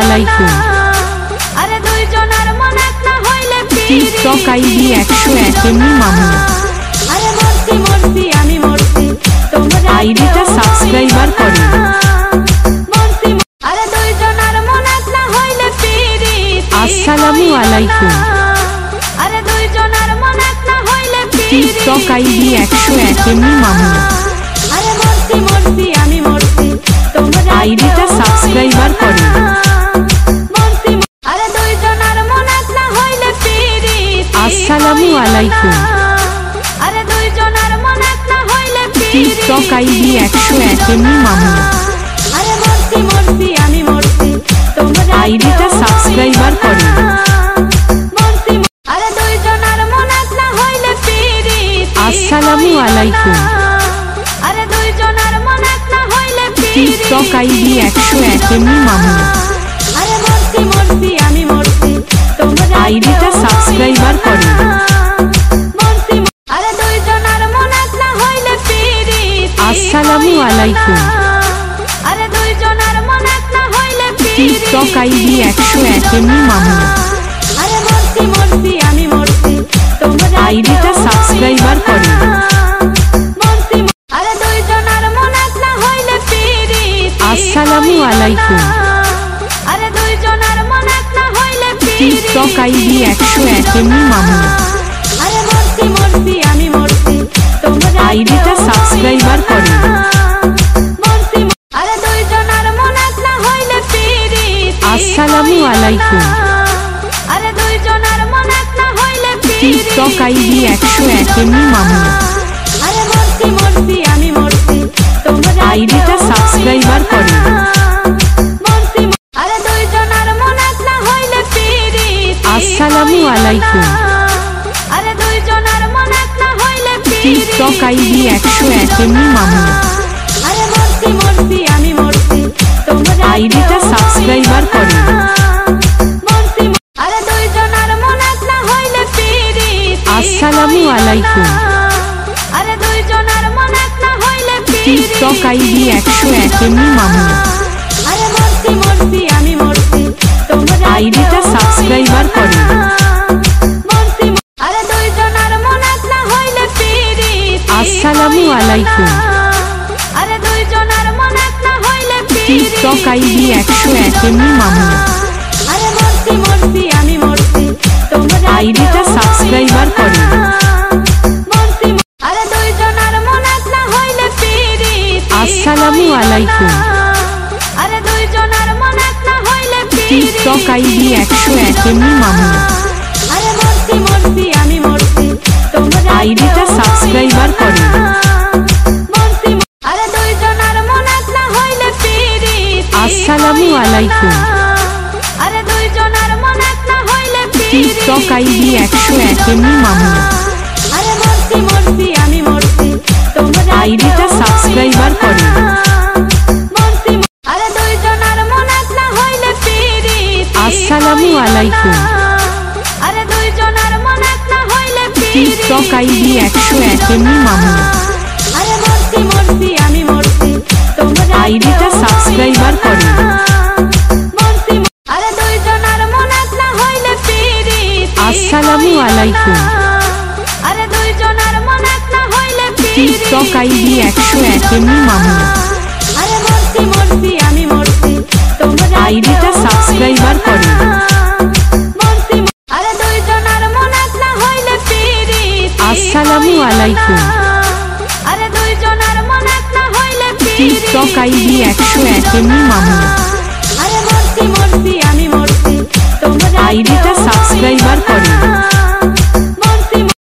আলাইকুম। TikTok ID 101 এমনি মামু। আইডিটা সাবস্ক্রাইবার করে। আসসালামু আলাইকুম। টিকটক আইডি 101 এমনি মামু। আইডিটা সাবস্ক্রাইবার করে। আসসালামু আলাইকুম। টিকটক আইডি 101 এমনি মামু। আইডিটা সাবস্ক্রাইবার করে। আসসালামু আলাইকুম। টিকটক আইডি 101 এমনি মামু। আইডিটা সাবস্ক্রাইবার করে। আসসালামু আলাইকুম। টিকটক আইডি 101 এমনি মামু। আইডিটা সাবস্ক্রাইবার করে। আসসালামু আলাইকুম। টিকটক আইডি 101 এমনি মামু। আইডিটা সাবস্ক্রাইবার করে। আসসালামু আলাইকুম। টিকটক আইডি 101 এমনি মামু। আইডিটা সাবস্ক্রাইবার করে। আসসালামু আলাইকুম। টিকটক আইডি 101 এমনি মামু। আইডিটা সাবস্ক্রাইবার করে। আসসালামু আলাইকুম। টিকটক আইডি 101 এমনি মামু। আইডিটা সাবস্ক্রাইবার করে। আসসালামু আলাইকুম। টিকটক আইডি 101 এমনি মামু। আইডিটা সাবস্ক্রাইবার করে। আসসালামু আলাইকুম। টিকটক আইডি 101 এমনি মামু। আইডিটা সাবস্ক্রাইবার করে। আসসালামু আলাইকুম। টিকটক আইডি 101 এমনি মামু। আইডিটা সাবস্ক্রাইবার করে। আসসালামু আলাইকুম। টিকটক আইডি 101 এমনি মামু। আইডিটা সাবস্ক্রাইবার করে। আসসালামু আলাইকুম। টিকটক আইডি 101 এমনি মামু। আইডিটা সাবস্ক্রাইবার করে। আসসালামু আলাইকুম। টিকটক আইডি 101 এমনি মামু। আইডিটা সাবস্ক্রাইবার করে।